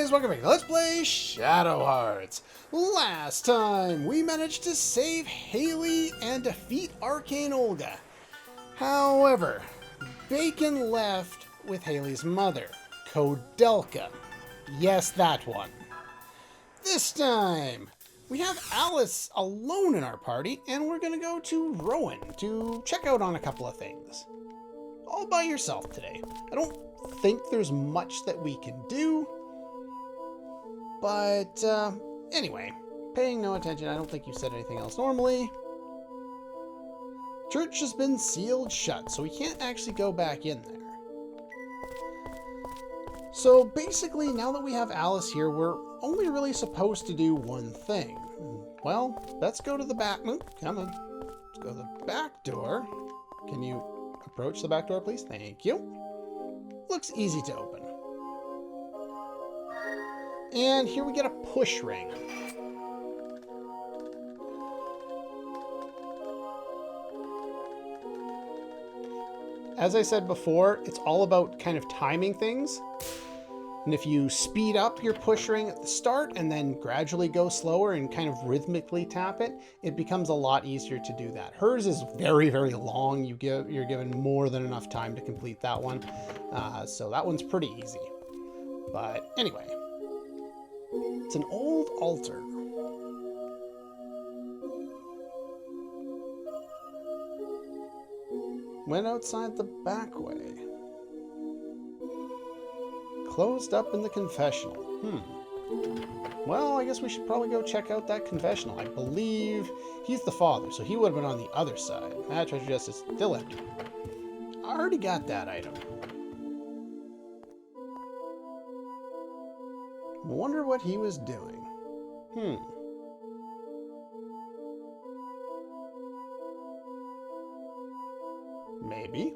guys, welcome back to Let's Play Shadow Hearts. Last time, we managed to save Haley and defeat Arcane Olga. However, Bacon left with Haley's mother, Kodelka. Yes, that one. This time, we have Alice alone in our party, and we're going to go to Rowan to check out on a couple of things. All by yourself today. I don't think there's much that we can do. But, anyway, paying no attention. I don't think you said anything else normally. Church has been sealed shut, so we can't actually go back in there. So basically, now that we have Alice here, we're only really supposed to do one thing. Well, let's go to the back. Come on. Let's go to the back door. Can you approach the back door, please? Thank you. Looks easy to open. And here we get a push ring. As I said before, it's all about kind of timing things. And if you speed up your push ring at the start and then gradually go slower and kind of rhythmically tap it, it becomes a lot easier to do that. Hers is very, very long. You're given more than enough time to complete that one. So that one's pretty easy. But anyway, it's an old altar. Went outside the back way. Closed up in the confessional. Well, I guess we should probably go check out that confessional. I believe he's the father, so he would have been on the other side. That treasure chest is still empty. I already got that item. Wonder what he was doing. Maybe.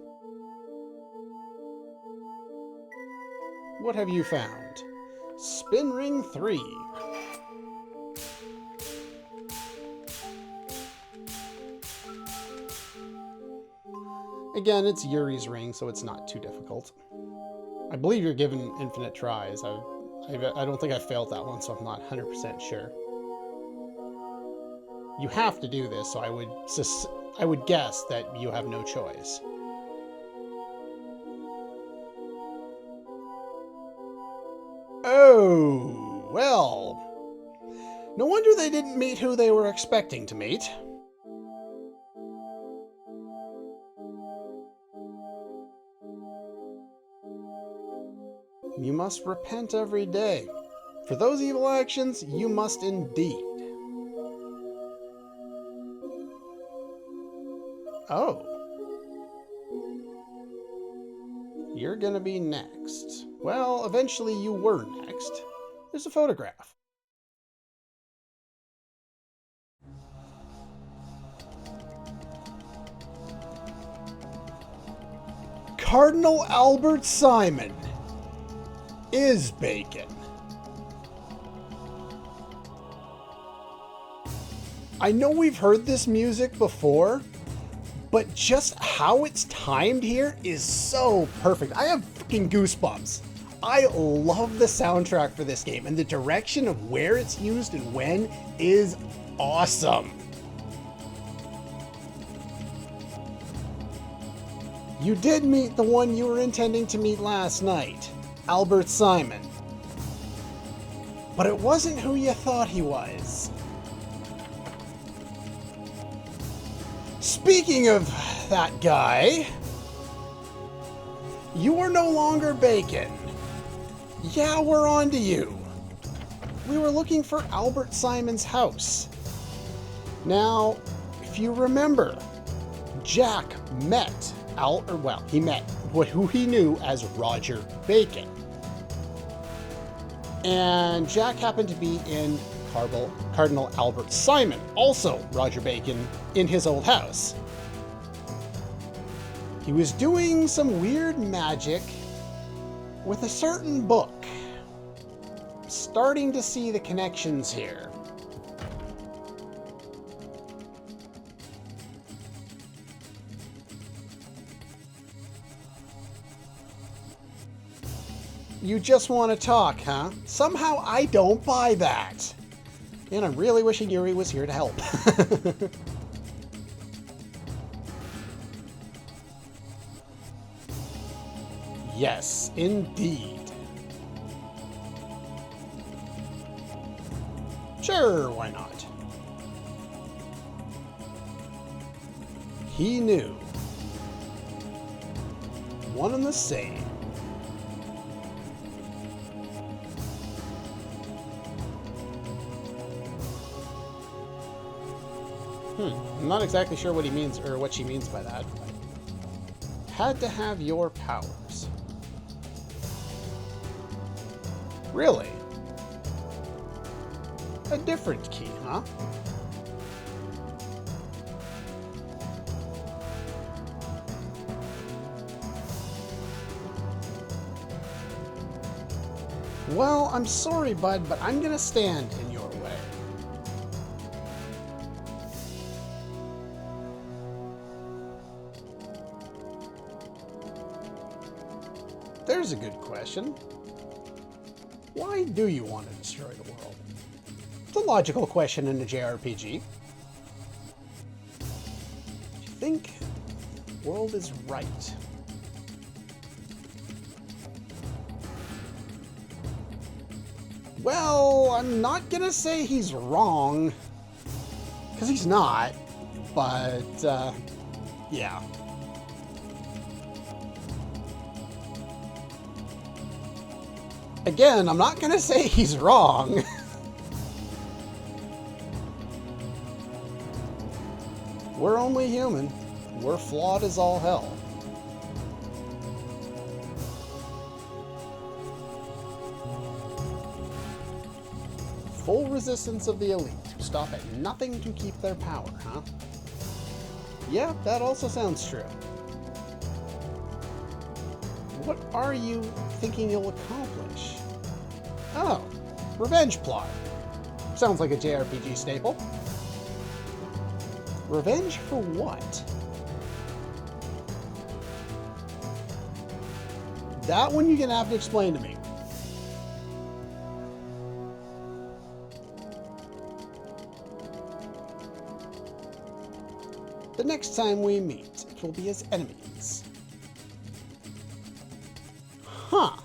What have you found? Spin ring 3. Again, it's Yuri's ring, so it's not too difficult. I believe you're given infinite tries. I don't think I failed that one, so I'm not 100% sure. You have to do this, so I would guess that you have no choice. Oh, well. No wonder they didn't meet who they were expecting to meet. You must repent every day. For those evil actions, you must indeed. Oh. You're gonna be next. Well, eventually you were next. There's a photograph. Cardinal Albert Simon is Bacon. I know we've heard this music before, but just how it's timed here is so perfect. I have fucking goosebumps. I love the soundtrack for this game, and the direction of where it's used and when is awesome. You did meet the one you were intending to meet last night, Albert Simon. But it wasn't who you thought he was. Speaking of that guy, you are no longer Bacon. Yeah, we're on to you. We were looking for Albert Simon's house. Now, if you remember, Jack met he met who he knew as Roger Bacon. And Jack happened to be in Cardinal Albert Simon, also Roger Bacon, in his old house. He was doing some weird magic with a certain book. Starting to see the connections here. You just want to talk, huh? Somehow I don't buy that. And I'm really wishing Yuri was here to help. Yes, indeed. Sure, why not? He knew. One and the same. I'm not exactly sure what he means or what she means by that. Had to have your powers. Really? A different key, huh? Well, I'm sorry, bud, but I'm gonna stand in your way. There's a good question. Why do you want to destroy the world? It's a logical question in a JRPG. Do you think the world is right? Well, I'm not gonna say he's wrong, because he's not, but, yeah. Again, I'm not gonna say he's wrong. We're only human. We're flawed as all hell. Full resistance of the elite, who stop at nothing to keep their power, huh? Yeah, that also sounds true. What are you thinking you'll accomplish? Oh, revenge plot. Sounds like a JRPG staple. Revenge for what? That one you're gonna have to explain to me. The next time we meet, it will be as enemies. Huh.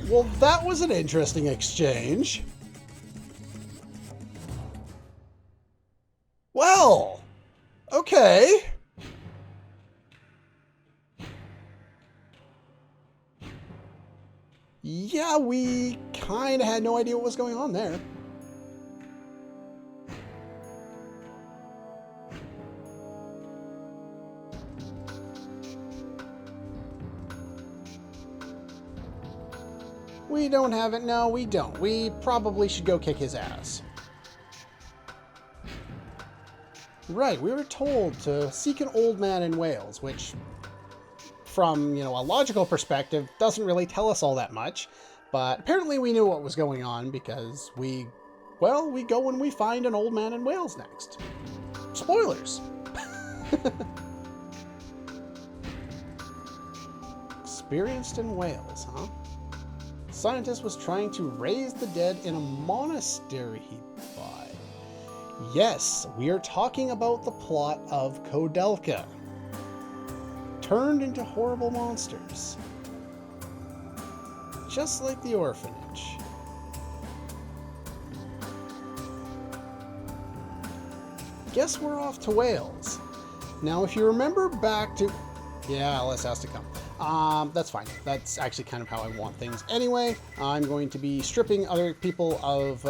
Well, that was an interesting exchange. Well, okay. Yeah, we kind of had no idea what was going on there. We don't have it. No, we don't. We probably should go kick his ass. Right, we were told to seek an old man in Wales, which, from, a logical perspective, doesn't really tell us all that much. But apparently we knew what was going on because we go and we find an old man in Wales next. Spoilers! Experienced in Wales, huh? Scientist was trying to raise the dead in a monastery by. Yes, we are talking about the plot of Koudelka. Turned into horrible monsters. Just like the orphanage. Guess we're off to Wales. Now, if you remember back to... Yeah, Alice has to come. That's fine. That's actually kind of how I want things. Anyway, I'm going to be stripping other people of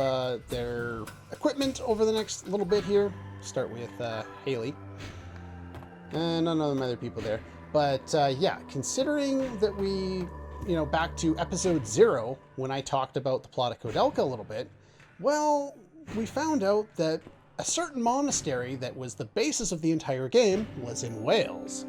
their equipment over the next little bit here. Start with Haley. And none of them other people there. But yeah, considering that we, back to episode 0, when I talked about the plot of Koudelka a little bit, well, we found out that a certain monastery that was the basis of the entire game was in Wales.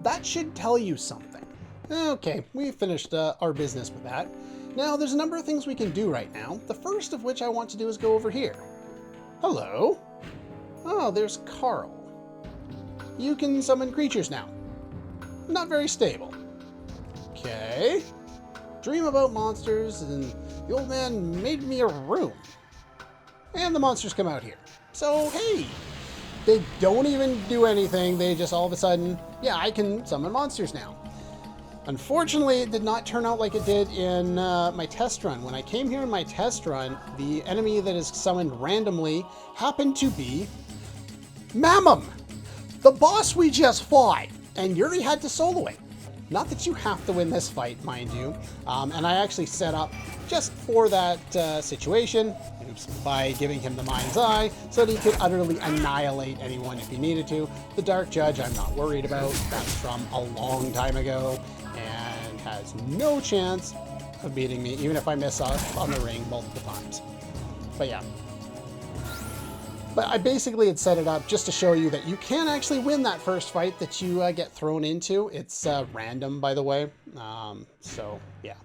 That should tell you something. Okay, we finished our business with that. Now, there's a number of things we can do right now. The first of which I want to do is go over here. Hello. Oh, there's Carl. You can summon creatures now. not very stable. Okay. Dream about monsters, and the old man made me a room. And the monsters come out here. So, hey, they don't even do anything. They just all of a sudden, yeah, I can summon monsters now. Unfortunately, it did not turn out like it did in my test run. When I came here in my test run, the enemy that is summoned randomly happened to be Mammon, the boss we just fought, and Yuri had to solo it. Not that you have to win this fight, mind you. And I actually set up just for that situation, by giving him the Mind's Eye, so that he could utterly annihilate anyone if he needed to. The Dark Judge, I'm not worried about. That's from a long time ago, and has no chance of beating me, even if I miss off on the ring multiple times. But yeah. But I basically had set it up just to show you that you can actually win that first fight that you get thrown into. It's random, by the way. So, yeah.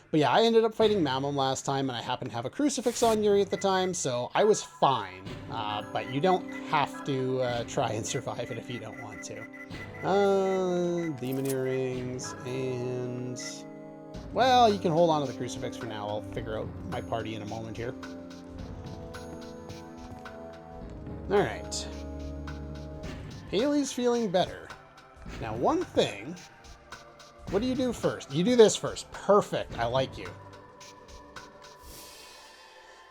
But yeah, I ended up fighting Mammon last time, and I happened to have a crucifix on Yuri at the time, so I was fine. But you don't have to try and survive it if you don't want to. Demon earrings, and... well, you can hold on to the crucifix for now. I'll figure out my party in a moment here. Alright. Haley's feeling better. Now, one thing... what do you do first? You do this first. Perfect. I like you.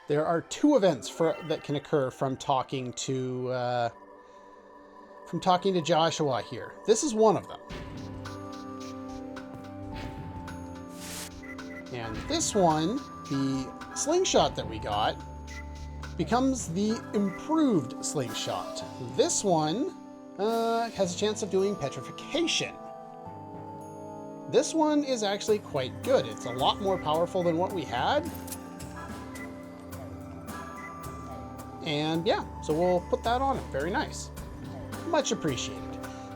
There are two events that can occur from talking to Joshua here. This is one of them. And this one, the slingshot that we got, becomes the improved slingshot. This one has a chance of doing petrification. This one is actually quite good. It's a lot more powerful than what we had. And yeah, so we'll put that on it. Very nice. Much appreciated.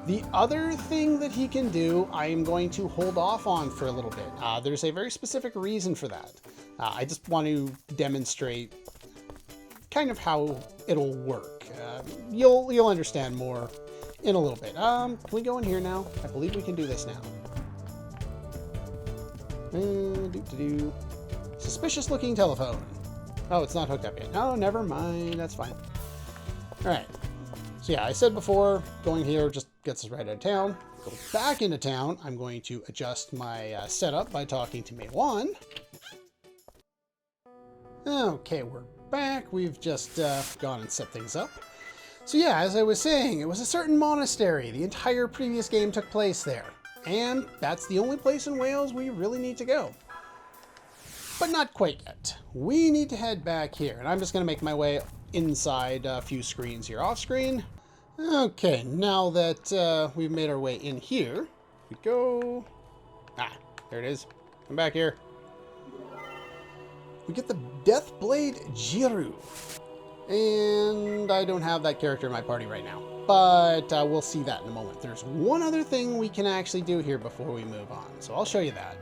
The other thing that he can do, I am going to hold off on for a little bit. There's a very specific reason for that. I just want to demonstrate kind of how it'll work. You'll understand more in a little bit. Can we go in here now? I believe we can do this now. Suspicious looking telephone. Oh, it's not hooked up yet. No, never mind. That's fine. Alright. So yeah, I said before, going here just gets us right out of town. Go back into town. I'm going to adjust my setup by talking to Maywan. Okay, we're back. We've just gone and set things up. So yeah, as I was saying, it was a certain monastery. The entire previous game took place there. And that's the only place in Wales we really need to go. But not quite yet. We need to head back here, and I'm just going to make my way inside a few screens here off screen. Okay, now that we've made our way in here, we go... ah, there it is. Come back here. We get the Deathblade Jiru. And I don't have that character in my party right now. But we'll see that in a moment. There's one other thing we can actually do here before we move on. So I'll show you that.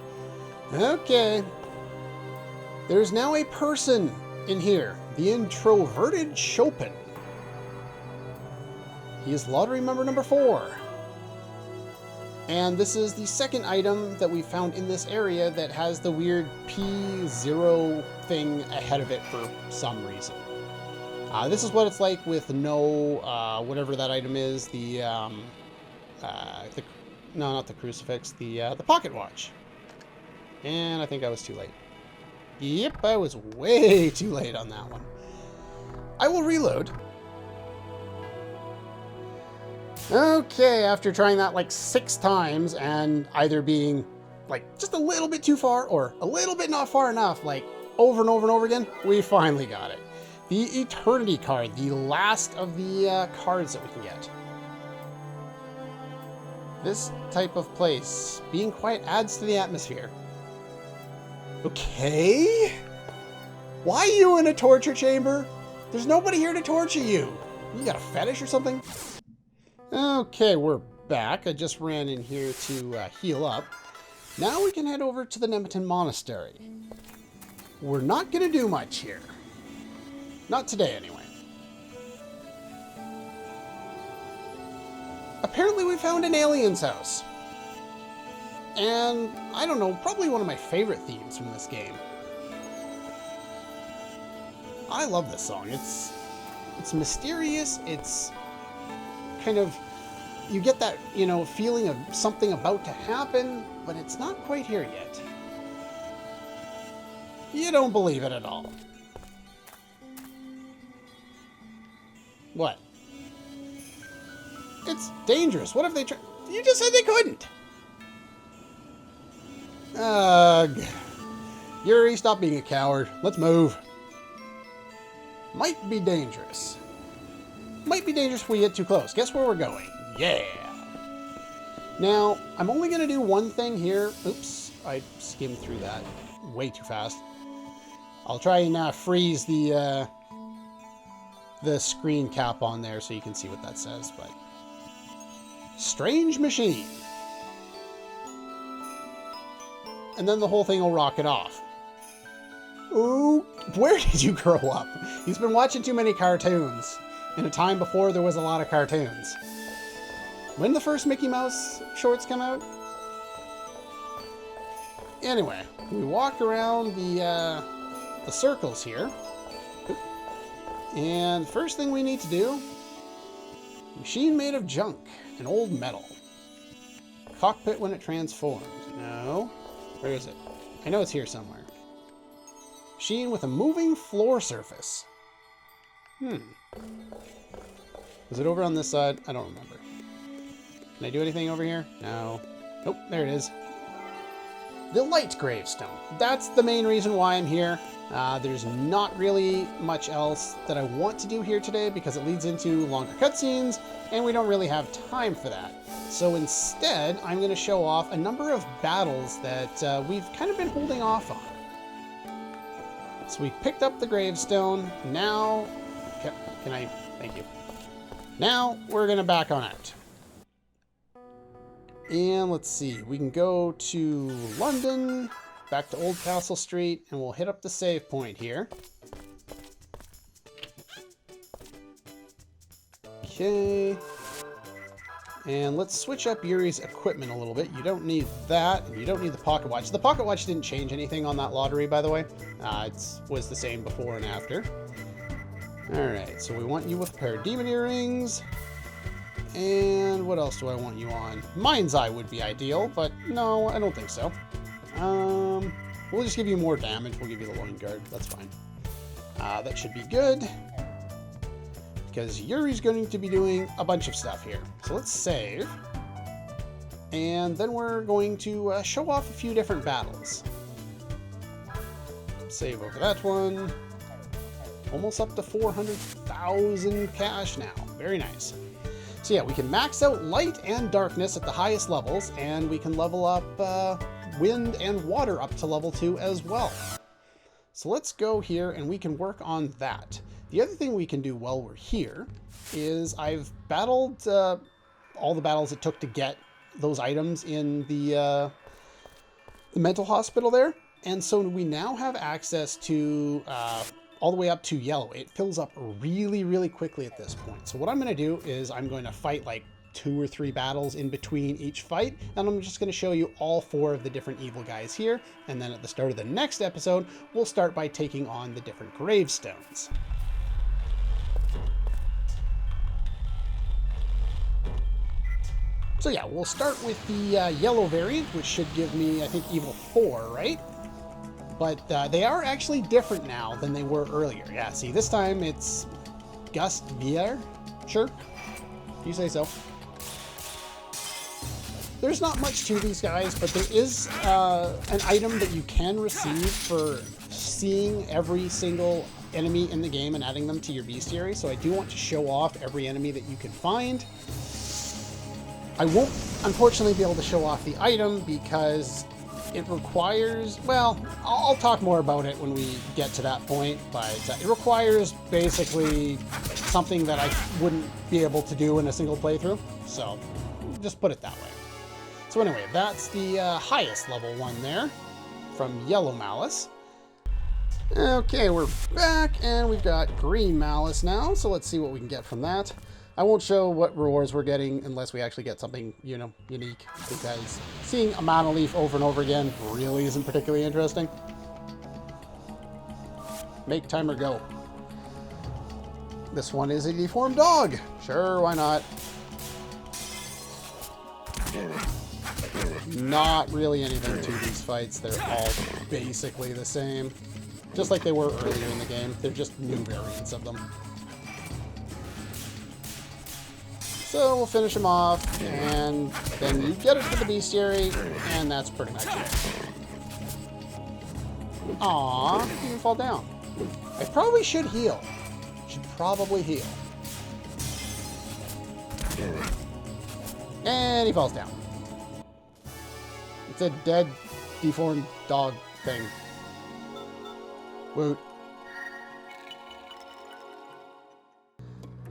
Okay. There's now a person in here. The Introverted Chopin. He is lottery member number 4. And this is the second item that we found in this area that has the weird P0 thing ahead of it for some reason. This is what it's like with no, whatever that item is, no, not the crucifix, the pocket watch. And I think I was too late. Yep, I was way too late on that one. I will reload. Okay, after trying that like 6 times and either being like just a little bit too far or a little bit not far enough, like over and over and over again, we finally got it. The Eternity card, the last of the cards that we can get. This type of place, being quiet adds to the atmosphere. Okay? Why are you in a torture chamber? There's nobody here to torture you. You got a fetish or something? Okay, we're back. I just ran in here to heal up. Now we can head over to the Nemeton Monastery. We're not going to do much here. Not today, anyway. Apparently we found an alien's house. And, I don't know, probably one of my favorite themes from this game. I love this song. It's mysterious, it's kind of, you get that, you know, feeling of something about to happen, but it's not quite here yet. You don't believe it at all. What? It's dangerous. What if they try? You just said they couldn't. Ugh. Yuri, stop being a coward. Let's move. Might be dangerous. Might be dangerous if we get too close. Guess where we're going? Yeah. Now, I'm only going to do one thing here. Oops, I skimmed through that way too fast. I'll try and freeze the screen cap on there so you can see what that says. But strange machine. And then the whole thing will rocket off. Ooh, where did you grow up? He's been watching too many cartoons. In a time before there was a lot of cartoons. When did the first Mickey Mouse shorts come out? Anyway, we walk around the circles here. And the first thing we need to do, machine made of junk and old metal. Cockpit when it transforms. No. Where is it? I know it's here somewhere. Machine with a moving floor surface. Was it over on this side? I don't remember. Can I do anything over here? No. Nope, there it is. The light gravestone. That's the main reason why I'm here. There's not really much else that I want to do here today because it leads into longer cutscenes and we don't really have time for that. So instead, I'm going to show off a number of battles that we've kind of been holding off on. So we picked up the gravestone. Now, can I? Thank you. Now we're going to back on out. And let's see, we can go to London, back to Old Castle Street, and we'll hit up the save point here. Okay. And let's switch up Yuri's equipment a little bit. You don't need that, and you don't need the pocket watch. The pocket watch didn't change anything on that lottery, by the way. It was the same before and after. Alright, so we want you with a pair of demon earrings. And what else do I want you on? Mind's Eye would be ideal, but no, I don't think so. We'll just give you more damage. We'll give you the loin guard. That's fine. That should be good. Because Yuri's going to be doing a bunch of stuff here. So let's save. And then we're going to show off a few different battles. Save over that one. Almost up to 400,000 cash now. Very nice. So yeah, we can max out light and darkness at the highest levels, and we can level up wind and water up to level 2 as well. So let's go here and we can work on that. The other thing we can do while we're here is I've battled all the battles it took to get those items in the mental hospital there. And so we now have access to all the way up to yellow. It fills up really, really quickly at this point. So what I'm going to do is I'm going to fight like 2 or 3 battles in between each fight, and I'm just going to show you all 4 of the different evil guys here. And then at the start of the next episode, we'll start by taking on the different gravestones. So yeah, we'll start with the yellow variant, which should give me, I think, evil 4, right? But they are actually different now than they were earlier. Yeah, see, this time it's Gust Vier. Sure, if you say so. There's not much to these guys, but there is an item that you can receive for seeing every single enemy in the game and adding them to your bestiary. So I do want to show off every enemy that you can find. I won't, unfortunately, be able to show off the item because it requires, well, I'll talk more about it when we get to that point, but it requires basically something that I wouldn't be able to do in a single playthrough, so just put it that way. So anyway, that's the highest level one there from Yellow Malice. Okay, we're back, and we've got Green Malice now, so let's see what we can get from that. I won't show what rewards we're getting unless we actually get something, you know, unique, because seeing a mana leaf over and over again really isn't particularly interesting. Make timer go. This one is a deformed dog. Sure, why not? Not really anything to these fights. They're all basically the same. Just like they were earlier in the game. They're just new variants of them. So we'll finish him off, and then you get it to the bestiary, and that's pretty much it. Aww, he didn't fall down. I probably should heal. Should probably heal. And he falls down. It's a dead, deformed dog thing. Woot.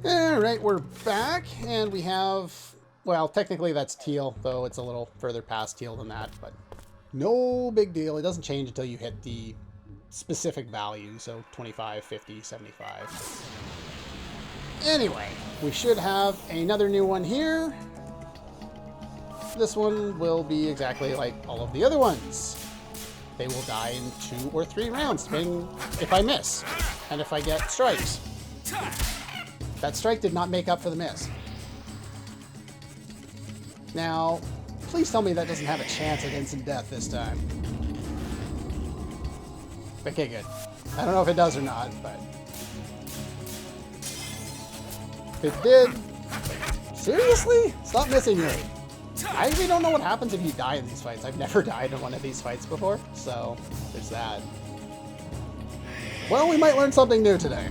Alright, we're back, and we have, well, technically that's teal, though it's a little further past teal than that, but no big deal. It doesn't change until you hit the specific value, so 25, 50, 75. Anyway, we should have another new one here. This one will be exactly like all of the other ones. They will die in 2 or 3 rounds, depending if I miss, and if I get strikes. That strike did not make up for the miss. Now, please tell me that doesn't have a chance at instant death this time. Okay, good. I don't know if it does or not, but if it did, seriously? Stop missing me. I really don't know what happens if you die in these fights. I've never died in one of these fights before, so there's that. Well, we might learn something new today.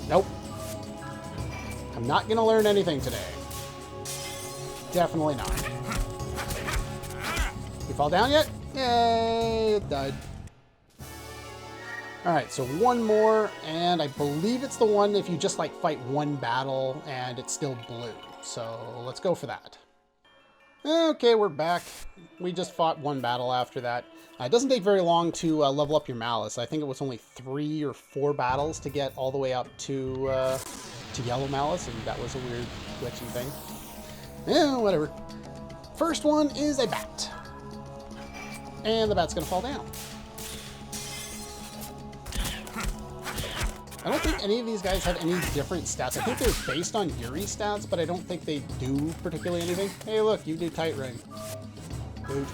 Nope. I'm not gonna learn anything today. Definitely not. You fall down yet? Yay, it died. Alright, so one more, and I believe it's the one if you just like fight one battle and it's still blue. So let's go for that. Okay, we're back. We just fought one battle after that. It doesn't take very long to level up your Malice. I think it was only 3 or 4 battles to get all the way up to Yellow Malice, and that was a weird glitchy thing. Yeah, whatever. First one is a bat. And the bat's gonna fall down. I don't think any of these guys have any different stats. I think they're based on Yuri stats, but I don't think they do particularly anything. Hey, look, you do tight ring. Boot.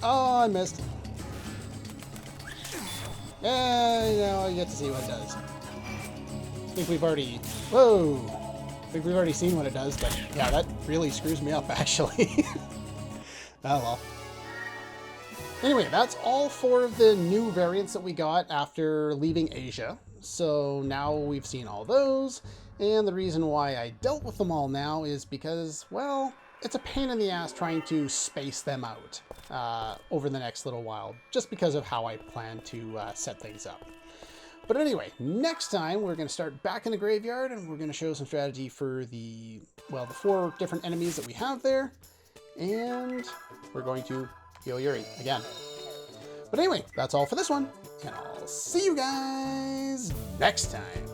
Oh, I missed. Yeah, you know, I get to see what it does. I think we've already... Whoa! I think we've already seen what it does, but yeah, that really screws me up, actually. Oh, well. Anyway, that's all 4 of the new variants that we got after leaving Asia. So now we've seen all those, and the reason why I dealt with them all now is because, well, it's a pain in the ass trying to space them out over the next little while, just because of how I plan to set things up. But anyway, next time we're going to start back in the graveyard, and we're going to show some strategy for the, well, the 4 different enemies that we have there, and we're going to heal Yuri again. But anyway, that's all for this one, and I'll see you guys next time.